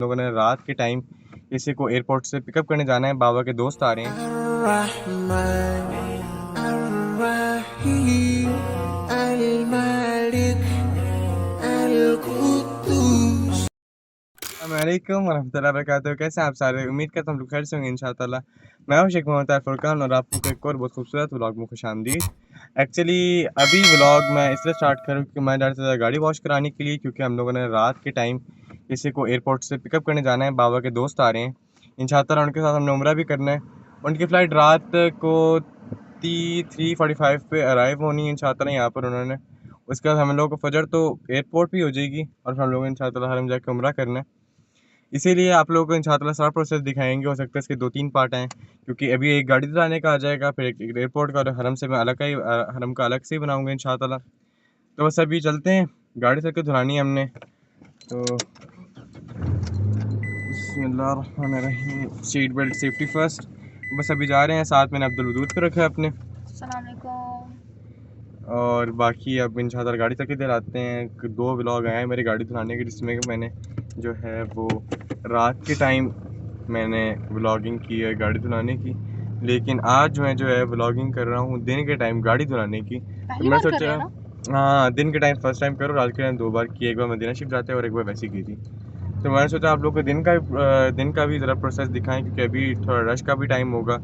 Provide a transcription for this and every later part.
लोगों ने रात के टाइम किसी को एयरपोर्ट से पिकअप करने जाना है। बाबा के दोस्त आ रहे हैं। अस्सलामुअलैकुम वरहमतुल्लाहि वबरकातुहू। कैसे हैं आप सारे? उम्मीद करता हूं हम लोग खैर से होंगे इंशाअल्लाह। मैं हूं शेख मोहम्मद फुरकान और आप लोग को एक और बहुत खूबसूरत व्लॉग में खुशामदीद। एक्चुअली अभी व्लॉग मैं इसलिए स्टार्ट करूँ कि मैं जा रहा था गाड़ी वॉश कराने के लिए, क्योंकि हम लोगों ने रात के टाइम किसी को एयरपोर्ट से पिकअप करने जाना है। बाबा के दोस्त आ रहे हैं इंशाअल्लाह, उनके साथ हमने उम्रा भी करना है। उनकी फ़्लाइट रात को 3:45 पे अराइव होनी है इंशाअल्लाह यहाँ पर उन्होंने। उसके बाद हम लोगों को फजर तो एयरपोर्ट भी हो जाएगी और हम लोग इंशाअल्लाह हरम जाके उम्रा करना है। इसीलिए आप लोगों को इंशाअल्लाह सारा प्रोसेस दिखाएंगे। हो सकता है इसके 2-3 पार्ट हैं, क्योंकि अभी एक गाड़ी धुलाने का आ जाएगा, फिर एक एयरपोर्ट का, और हरम से मैं अलग का ही हरम का अलग से ही बनाऊंगा इंशाअल्लाह। तो बस अभी चलते हैं, गाड़ी सर के धुलानी है हमने। तो बिस्मिल्लाहिर्रहमानिर्रहीम, सीट बेल्ट सेफ्टी फर्स्ट। बस अभी जा रहे हैं, साथ मैंने अब्दुल वदूद को रखा है अपने। और बाकी अब इंशाअल्लाह गाड़ी तक ही दिलाते हैं। 2 व्लॉग आए हैं मेरी गाड़ी धुलाने के, जिसमें कि मैंने जो है वो रात के टाइम मैंने व्लॉगिंग की है गाड़ी धुलाने की, लेकिन आज जो है व्लॉगिंग कर रहा हूँ दिन के टाइम गाड़ी धुलाने की। तो मैं सोचा हाँ, दिन के टाइम फर्स्ट टाइम करूँ, रात के टाइम 2 बार की, एक बार मदीना शिफ्ट जाते हैं और एक बार वैसी की थी। तो मैंने सोचा आप लोग को दिन का भी ज़रा प्रोसेस दिखाएं, क्योंकि अभी थोड़ा रश का भी टाइम होगा।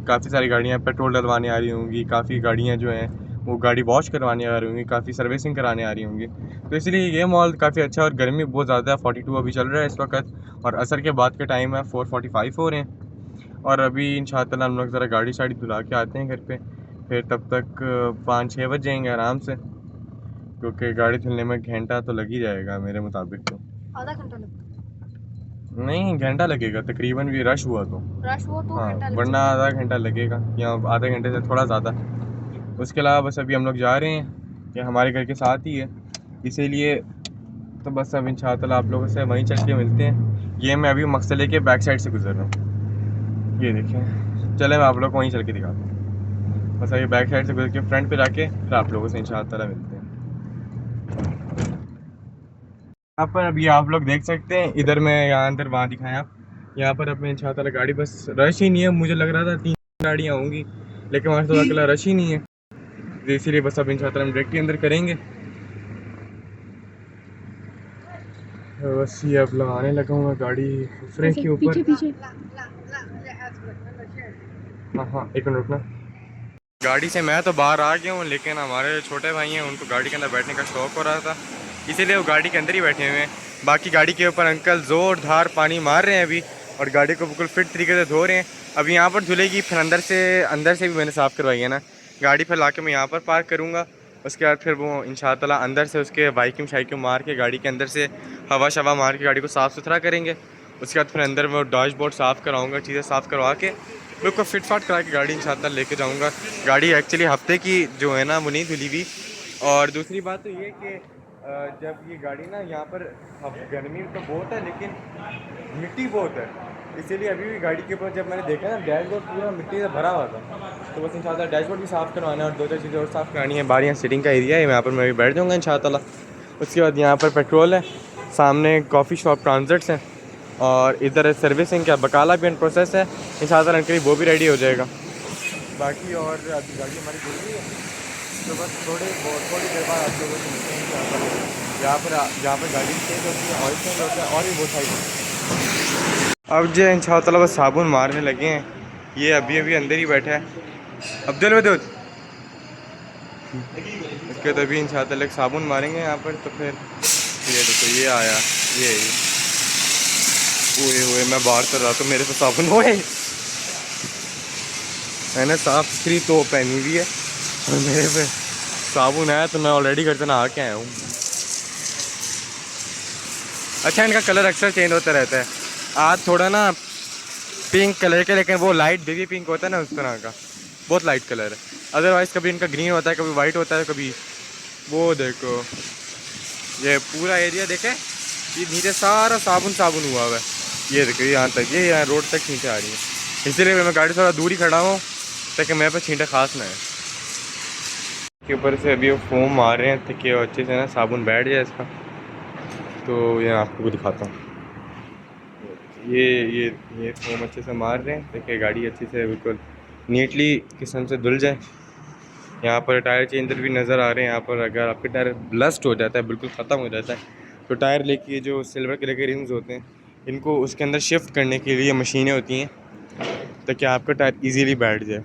काफ़ी सारी गाड़ियाँ पेट्रोल डलवाने आ रही होंगी, काफ़ी गाड़ियाँ जो हैं वो गाड़ी वॉश करवाने आ रही होंगी, काफ़ी सर्विसिंग कराने आ रही होंगी। तो इसलिए ये मॉल काफ़ी अच्छा है। और गर्मी बहुत ज़्यादा है, 42 अभी चल रहा है इस वक्त, और असर के बाद के टाइम है 4:45 हो रहे हैं। और अभी इंशाअल्लाह हम लोग ज़रा गाड़ी शाड़ी धुला के आते हैं घर पे, फिर तब तक 5-6 बज जाएंगे आराम से, क्योंकि गाड़ी धुलने में घंटा तो लग ही जाएगा मेरे मुताबिक। तो आधा घंटा लगता नहीं, घंटा लगेगा तकरीबन, भी रश हुआ तो हाँ, वरना आधा घंटा लगेगा या आधे घंटे से थोड़ा ज़्यादा। उसके अलावा बस अभी हम लोग जा रहे हैं, कि हमारे घर के साथ ही है, इसीलिए तो बस अब इंशाअल्लाह आप लोगों से वहीं चल के मिलते हैं। ये मैं अभी मकसले के बैक साइड से गुजर रहा हूँ, ये देखें। चले मैं आप लोग को वहीं चल के दिखाता हूँ। बस अभी बैक साइड से गुजर के फ्रंट पे जाके फिर आप लोगों से इंशाअल्लाह मिलते हैं। यहाँ पर अभी आप लोग देख सकते हैं, इधर मैं यहाँ अंदर वहाँ दिखाएं आप। यहाँ पर अब इंशाअल्लाह गाड़ी बस रश ही नहीं है। मुझे लग रहा था 3 गाड़ियाँ होंगी, लेकिन वहाँ से अकेला रश ही नहीं है, तो इसीलिए बस अब इंशाअल्लाह हम डायरेक्टली अंदर करेंगे। तो बस ये अब लगाने लगा हूँ मैं गाड़ी फ्रेम के ऊपर। हाँ हाँ, एक मिनट रुकना। गाड़ी से मैं तो बाहर आ गया हूँ, लेकिन हमारे छोटे भाई हैं, उनको गाड़ी के अंदर बैठने का शौक़ हो रहा था, इसीलिए वो गाड़ी के अंदर ही बैठे हुए हैं। बाकी गाड़ी के ऊपर अंकल ज़ोरदार पानी मार रहे हैं अभी, और गाड़ी को बिल्कुल फिट तरीके से धो रहे हैं। अभी यहाँ पर धुलेगी, फिर अंदर से भी मैंने साफ़ करवाई है ना गाड़ी, फिर ला के मैं यहाँ पर पार्क करूँगा। उसके बाद फिर वो इंशाअल्लाह अंदर से उसके वाइक्यूम शाइक्यूम मार के, गाड़ी के अंदर से हवा शवा मार के गाड़ी को साफ़ सुथरा करेंगे। उसके बाद फिर अंदर वो डैशबोर्ड साफ़ कराऊँगा, चीज़ें साफ़ करवा के बिल्कुल फिट फाट करा के गाड़ी इंशाअल्लाह लेके जाऊँगा। गाड़ी एक्चुअली हफ्ते की जो है ना वो नहीं धुली हुई। और दूसरी बात तो ये कि जब ये गाड़ी ना यहाँ पर, अब गर्मी तो बहुत है लेकिन मिट्टी बहुत है, इसीलिए अभी भी गाड़ी के ऊपर जब मैंने देखा ना डैशबोर्ड पूरा मिट्टी से भरा हुआ था। तो बस इंशाअल्लाह डैशबोर्ड भी साफ़ करवाना है, और 2-4 चीज़ें और साफ़ करानी है। बाहर यहाँ सीटिंग का एरिया है, यहाँ पर मैं भी बैठ जाऊँगा इंशाअल्लाह। उसके बाद यहाँ पर पेट्रोल है, सामने कॉफ़ी शॉप ट्रांजिट्स हैं, और इधर सर्विसिंग का बकाला भी इन प्रोसेस है। इंशाअल्लाह करीब वो भी रेडी हो जाएगा। बाकी और अभी गाड़ी हमारी खुल गई है, तो बस थोड़ी देर बाद आप लोगों से मिलते हैं जहाँ पर गाड़ी चेंज होती है, ऑयल चेंज होता है, और भी बहुत सारी। अब जो इंशाअल्लाह बस साबुन मारने लगे हैं। ये अभी अभी अंदर ही बैठा है अब्दुल वदूद। इसके तो अभी इंशाअल्लाह साबुन मारेंगे यहाँ पर, तो फिर ये देखो ये आया, ये हुए मैं बाहर कर रहा तो मेरे से साबुन हुए। मैंने साफ़ सुथरी तो पहनी हुई है और मेरे पे साबुन है, तो मैं ऑलरेडी घर से नहा के आया हूँ। अच्छा, इनका कलर अक्सर चेंज होता रहता है। आज थोड़ा ना पिंक कलर के, लेकिन वो लाइट बेबी पिंक होता है ना, उस तरह का बहुत लाइट कलर है। अदरवाइज़ कभी इनका ग्रीन होता है, कभी वाइट होता है, कभी वो देखो ये पूरा एरिया देखे, ये नीचे सारा साबुन साबुन हुआ हुआ है। ये देखो यहाँ तक, ये यहाँ रोड तक छींटे आ रही हैं, इसीलिए मैं गाड़ी थोड़ा दूर ही खड़ा हूँ ताकि मेरे पे छींटे खास ना है। के ऊपर से अभी वो फोम मार रहे हैं ताकि अच्छे से ना साबुन बैठ जाए इसका। तो ये आपको दिखाता हूँ। ये फोम अच्छे से मार रहे हैं, देखिए गाड़ी अच्छे से बिल्कुल नीटली किस्म से धुल जाए। यहाँ पर टायर चेंजर भी नज़र आ रहे हैं। यहाँ पर अगर आपके टायर ब्लस्ट हो जाता है, बिल्कुल ख़त्म हो जाता है, तो टायर लेके जो सिल्वर कलर के रिम्स होते हैं इनको उसके अंदर शिफ्ट करने के लिए मशीनें होती हैं ताकि आपका टायर इजीली बैठ जाए,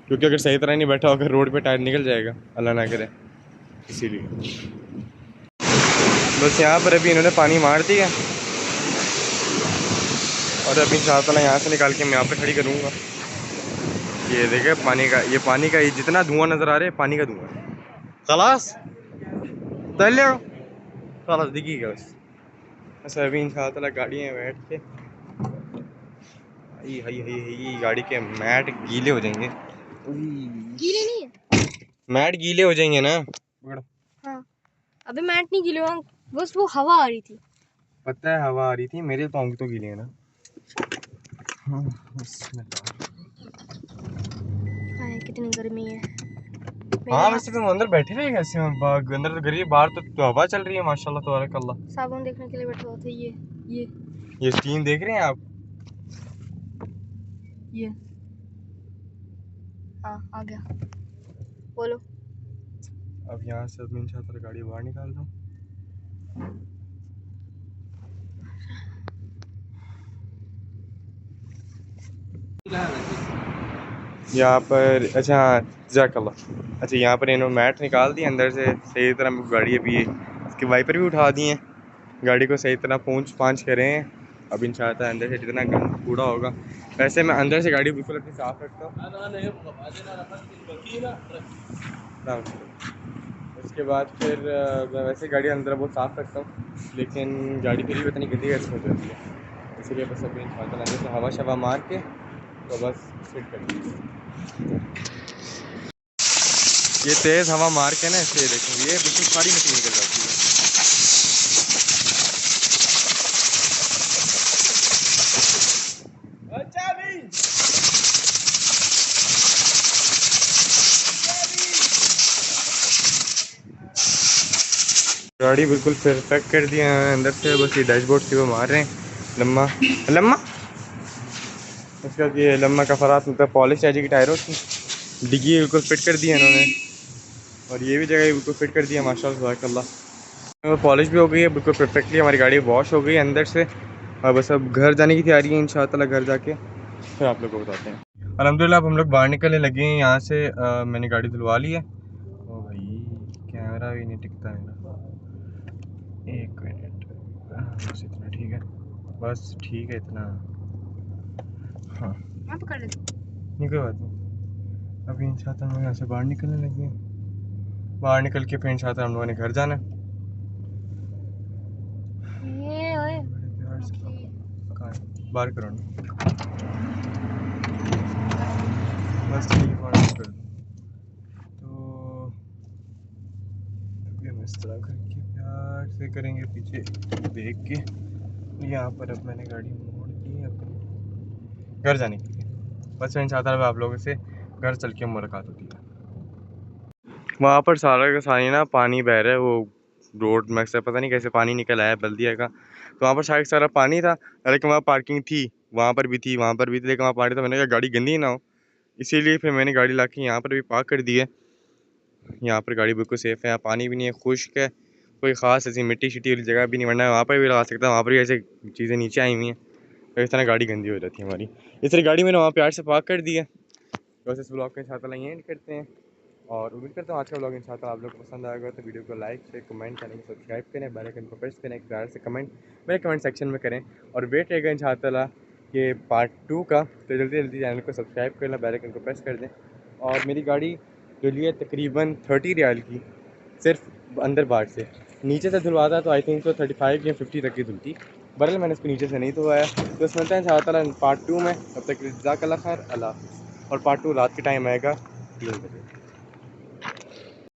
क्योंकि अगर सही तरह नहीं बैठा होगा रोड पे टायर निकल जाएगा, अल्लाह ना करे। इसीलिए बस यहाँ पर अभी इन्होंने पानी मार दिया और अभी इंशाअल्लाह यहाँ से निकाल के मैं यहाँ पे खड़ी करूँगा। ये देखे पानी का ये जितना धुआं नज़र आ रहा है पानी का धुआं है। खलास तल खलास दिखिएगा बस। अच्छा अभी इंशाअल्लाह गाड़ी में बैठ के ये गाड़ी के मैट गीले हो जाएंगे। गीले नहीं है, मैट गीले हो जाएंगे ना। हाँ अबे मैट नहीं गीले हुआ, बस वो हवा आ रही थी। पता है हवा आ रही थी, मेरे पाँव तो गीले हैं ना। हाँ, कितनी गर्मी है। हाँ वैसे तुम अंदर बैठे रहे कैसे? अंदर तो गरीब, बाहर तो हवा चल रही है माशाल्लाह तबारकल्लाह। साबुन देखने के लिए बैठे हुए थे। ये स्टीम देख रहे हैं आप? ये हाँ आ गया, बोलो। अब यहाँ से मैं इंशाअल्लाह गाड़ी बाहर निकाल दूँ। यहाँ पर अच्छा जज़ाकल्लाह। अच्छा यहाँ पर इन्होंने मैट निकाल दिए अंदर से सही तरह। गाड़ी अभी इसके वाइपर भी उठा दिए हैं, गाड़ी को सही तरह पूंछ पाँच करें हैं। अब इंशाअल्लाह अंदर से जितना गंद कूड़ा होगा, वैसे मैं अंदर से गाड़ी बिल्कुल अपनी साफ़ रखता हूँ। उसके बाद फिर मैं वैसे गाड़ी अंदर बहुत साफ़ रखता हूँ, लेकिन गाड़ी फिर भी पता नहीं गंदी कैसे हो जाती है। इसीलिए बस अभी इंशाअल्लाह अंदर से हवा शवा मार के तो बस फिट कर दीजिए। ये तेज़ हवा मार के ना इससे देखो ये बिल्कुल सारी मशीन निकल जाती है। गाड़ी बिल्कुल परफेक्ट कर दिया है अंदर से, बस ये डैशबोर्ड से वो मार रहे हैं लम्मा लम्मा। उसका ये लम्मा का फरात मतलब पॉलिश चाहिए की टायरों की डिग्गी बिल्कुल फिट कर दिया इन्होंने, और ये भी जगह बिल्कुल फिट कर दिया माशाल्लाह तबारकल्लाह। पॉलिश भी हो गई है बिल्कुल परफेक्टली, हमारी गाड़ी वॉश हो गई है अंदर से। और बस अब घर जाने की तैयारी है इंशाअल्लाह, घर जाके फिर आप लोग को बताते हैं। अल्हम्दुलिल्लाह अब हम लोग बाहर निकलने लगे हैं यहाँ से। मैंने गाड़ी धुलवा ली है। ओ भाई कैमरा भी नहीं टिकता है ना, एक मिनट बस इतना ठीक है, बस ठीक है इतना। हाँ मैं पकड़ लेती हूँ, नहीं कोई बात नहीं। अभी इंशाअल्लाह हम यहाँ से बाहर निकलने लगे हैं। बाहर निकल के फिर इंशाअल्लाह हम लोगों ने घर जाना है। ये ओए बाहर करो ना बस ठीक कर दो। तो अभी हम इस तरह करके प्यार से करेंगे पीछे देख के। यहाँ पर अब मैंने गाड़ी मोड़ दी अपनी घर जाने के लिए। बस मैं चाहता था आप लोगों से घर चल के मुलाकात होती है। वहाँ पर सारा का सारी ना पानी बह रहा है, वो रोड में से पता नहीं कैसे पानी निकल आया बल्दिया का। तो वहाँ पर सारा सारा पानी था, लेकिन वहाँ पार्किंग थी, वहाँ पर भी थी, वहाँ पर भी थी, लेकिन वहाँ पानी तो मैंने कहा गाड़ी गंदी ना हो, इसीलिए फिर मैंने गाड़ी ला के यहाँ पर भी पार्क कर दी है। यहाँ पर गाड़ी बिल्कुल सेफ़ है, यहाँ पानी भी नहीं है, खुश्क है, कोई ख़ास ऐसी मिट्टी शिट्टी वाली जगह भी नहीं, वरना वहाँ पर भी लगा सकता है, वहाँ पर भी ऐसे चीज़ें नीचे आई हुई हैं, तो इस तरह गाड़ी गंदी हो जाती है हमारी। इस तरह गाड़ी मैंने वहाँ प्यार से पार्क कर दी है। बस इस ब्लॉग के इंशाअल्लाह यहीं एंड करते हैं, और उम्मीद करता हूँ आज का ब्लॉग इंशाअल्लाह आप लोग को पसंद आएगा। तो वीडियो को लाइक शेयर कमेंट करें, सब्सक्राइब करें, बेल आइकन को प्रेस करें, प्यार से कमेंट मेरे कमेंट सेक्शन में करें, और वेट रहेगा इंशाअल्लाह ये पार्ट 2 का। तो जल्दी जल्दी चैनल को सब्सक्राइब कर लें, बेल आइकन को प्रेस कर दें। और मेरी गाड़ी धुली है तकरीबन 30 रियाल की, सिर्फ अंदर बाहर से। नीचे से धुलवाता तो आई थिंक तो 35 या 50 तक की धुलती, बरल मैंने इसको नीचे से नहीं धुलवाया। तो इसमें मिलते हैं इंशाअल्लाह पार्ट 2 में, तब तक जज़ाकल्लाह खैर, अल्लाह हाफ़िज़। और पार्ट 2 रात के टाइम आएगा 3 बजे।